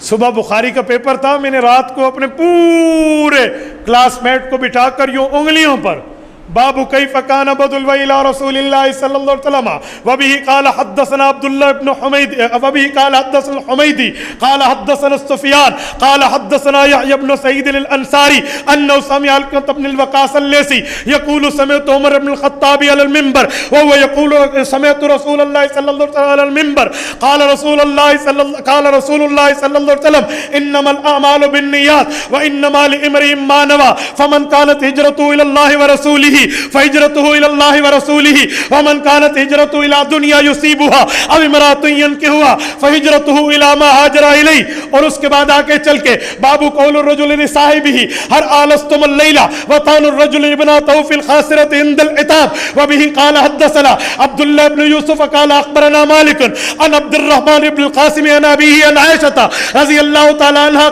صبح بخاری کا پیپر تھا، میں نے رات کو اپنے پورے کلاس میٹ کو بٹھا کر یوں انگلیوں پر باب کیف کان بدء الوحی الی رسول اللہ صلی اللہ علیہ وسلم وبه قال حدثنا عبد الله بن حمید وبه قال حدثنا الحمیدی قال حدثنا سفیان قال حدثنا یحیی بن سعید الانصاری انه سمع علقمة بن الوقاص الليثي يقول سمعت عمر بن الخطاب على المنبر وهو يقول سمعت رسول الله صلى الله عليه وسلم على المنبر قال رسول الله صلى الله عليه وسلم انما الاعمال بالنیات وانما لامرئ ما نوى فمن كانت هجرته الى الله ورسوله فهجرته الى الله ورسوله ومن كانت هجرته الى دنيا يصيبها او امرأة ينكحها فهجرته الى ما هاجر اليه. اور اس کے بعد آگے چل کے باب قول الرجل لصاحبه هل آلستم الليلة وطعن الرجل ابنته في الخاسرة عند العتاب وبه قال حدثنا عبد الله بن يوسف قال اخبرنا مالك عن عبد الرحمن بن القاسم عن ابيه عن عائشة رضي الله تعالى عنها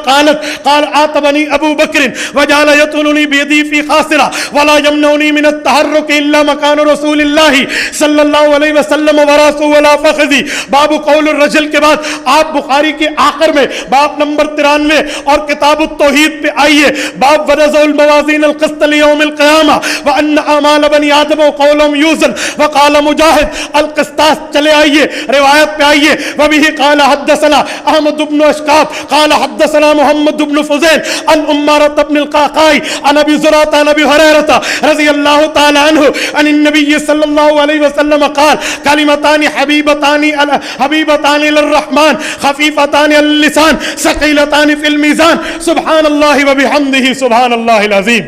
قال عاتبني ابو بكر وجعل يطعنني بيدي في خاسرة ولا يمنعني من التحرك الا مكان رسول اللہ صلی اللہ علیہ وسلم وراسہ ولا فخذی. باب قول الرجل کے بعد آپ بخاری کے آخر میں باب نمبر 93 اور کتاب التوحید پہ آئیے. باب ونضع الموازین القسط لیوم القیامہ وان اعمال بنی آدم وقولهم یوزن وقال مجاہد القسطاس. چلے آئیے روایت پہ آئیے. وبه قال حدثنا احمد بن اشکاب قال حدثنا محمد بن فضیل عن عمارة بن القعقاع عن ابی زرعة عن ابی ہریرہ رضی اللہ تعالی عنہ عن النبی صلی اللہ علیہ وسلم قال کلمتان حبیبتان للرحمن خفیفتان اللسان ثقیلتان فی المیزان سبحان اللہ وبحمدہ سبحان اللہ العظیم.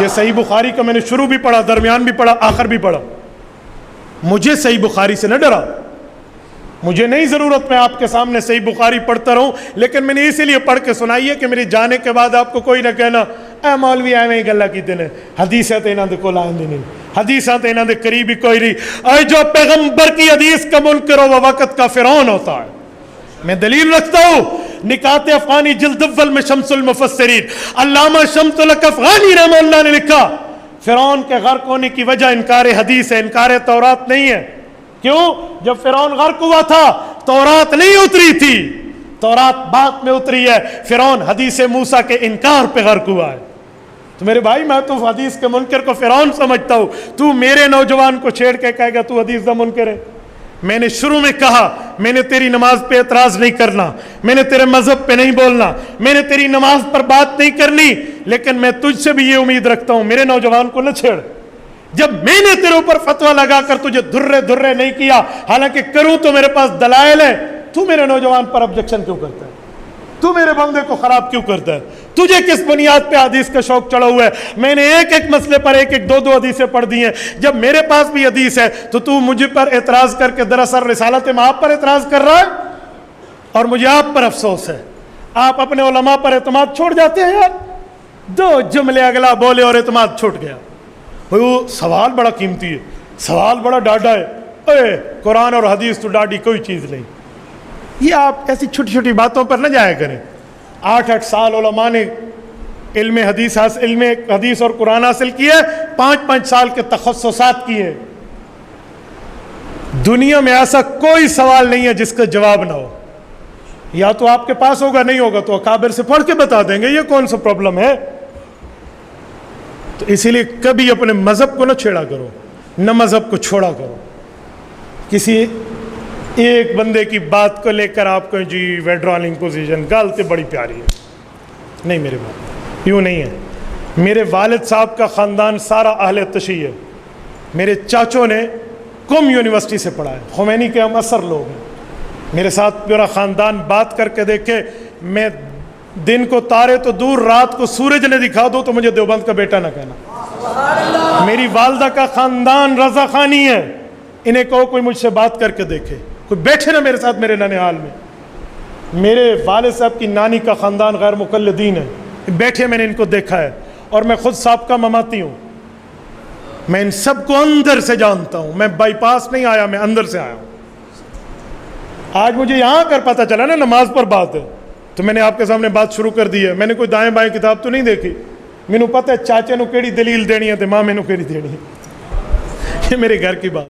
یہ صحیح بخاری کا میں نے شروع بھی پڑھا، درمیان بھی پڑھا، آخر بھی پڑھا. مجھے صحیح بخاری سے نہ ڈرا، مجھے نہیں ضرورت میں آپ کے سامنے صحیح بخاری پڑھتا رہوں، لیکن میں نے اسی لیے پڑھ کے سنائی ہے کہ میرے جانے کے بعد آپ کو کوئی نہ کہنا اے مولوی ایویں ہی گلا کیتے نے، حدیثیں تے انہاں دے کول آندی نہیں، حدیثاں تے انہاں دے قریب ہی کوئی نہیں. اے جو پیغمبر کی حدیث کا منکر ہو وہ وقت کا فرعون ہوتا ہے. میں دلیل رکھتا ہوں نکات افغانی جلد اول میں شمس المفسرین علامہ شمس الحق افغانی رحمہ اللہ نے لکھا فرعون کے غرق ہونے کی وجہ انکار حدیث ہے، انکار تورات نہیں ہے. کیوں؟ جب فرعون غرق ہوا تھا تورات نہیں اتری تھی، تورات بعد میں اتری ہے. فرعون حدیث موسیٰ کے انکار پہ غرق ہوا ہے. تو میرے بھائی میں تو حدیث کے منکر کو فرعون سمجھتا ہوں، تو میرے نوجوان کو چھیڑ کے کہے گا تو حدیث کا منکر ہے. میں نے شروع میں کہا میں نے تیری نماز پہ اعتراض نہیں کرنا، میں نے تیرے مذہب پہ نہیں بولنا، میں نے تیری نماز پر بات نہیں کرنی، لیکن میں تجھ سے بھی یہ امید رکھتا ہوں میرے نوجوان کو نہ چھیڑ. جب میں نے تیرے اوپر فتویٰ لگا کر تجھے دھرے نہیں کیا، حالانکہ کروں تو میرے پاس دلائل ہے، تو میرے نوجوان پر آبجیکشن کیوں کرتا ہے؟ تو میرے بندے کو خراب کیوں کرتا ہے؟ تجھے کس بنیاد پہ حدیث کا شوق چڑھا ہوا ہے؟ میں نے ایک مسئلے پر ایک دو حدیثیں پڑھ دی ہیں. جب میرے پاس بھی حدیث ہے تو مجھے پر اعتراض کر کے دراصل رسالت مآب پر اعتراض کر رہا ہے. اور مجھے آپ پر افسوس ہے، آپ اپنے علماء پر اعتماد چھوڑ جاتے ہیں. یار دو جملے اگلا بولے اور اعتماد چھوٹ گیا. وہ سوال بڑا قیمتی ہے، سوال بڑا ڈاڈا ہے. اے قرآن اور حدیث تو ڈاڈی کوئی چیز نہیں. یہ آپ ایسی چھوٹی چھوٹی باتوں پر نہ جایا کریں. 8 سال علماء نے علم حدیث اور قرآن حاصل کیے، 5 سال کے تخصصات کیے. دنیا میں ایسا کوئی سوال نہیں ہے جس کا جواب نہ ہو. یا تو آپ کے پاس ہوگا، نہیں ہوگا تو اکابر سے پڑھ کے بتا دیں گے. یہ کون سا پرابلم ہے؟ تو اسی لیے کبھی اپنے مذہب کو نہ چھیڑا کرو، نہ مذہب کو چھوڑا کرو. کسی ایک بندے کی بات کو لے کر آپ کو جی ویڈرالنگ پوزیشن گالتے بڑی پیاری ہے. نہیں میرے بات یوں نہیں ہے. میرے والد صاحب کا خاندان سارا اہل تشیع ہے. میرے چاچوں نے قم یونیورسٹی سے پڑھا ہے. خمینی کے ہم اثر لوگ ہیں. میرے ساتھ پورا خاندان بات کر کے دیکھے، میں دن کو تارے تو دور، رات کو سورج نے دکھا دو تو مجھے دیوبند کا بیٹا نہ کہنا. میری والدہ کا خاندان رضا خانی ہے. انہیں کہو کوئی مجھ سے بات کر کے دیکھے، کوئی بیٹھے نا میرے ساتھ میرے ننیال میں. میرے والد صاحب کی نانی کا خاندان غیر مقلدین ہے. بیٹھے میں نے ان کو دیکھا ہے، اور میں خود سابقہ مماتی ہوں. میں ان سب کو اندر سے جانتا ہوں. میں بائی پاس نہیں آیا، میں اندر سے آیا ہوں. آج مجھے یہاں کر پتہ چلا نا نماز پر بات ہے تو میں نے آپ کے سامنے بات شروع کر دی ہے. میں نے کوئی دائیں بائیں کتاب تو نہیں دیکھی. مینوں پتہ ہے چاچے نو کیڑی دلیل دینی ہے تے ماں مینوں کیڑی دینی ہے. یہ میرے گھر کی بات.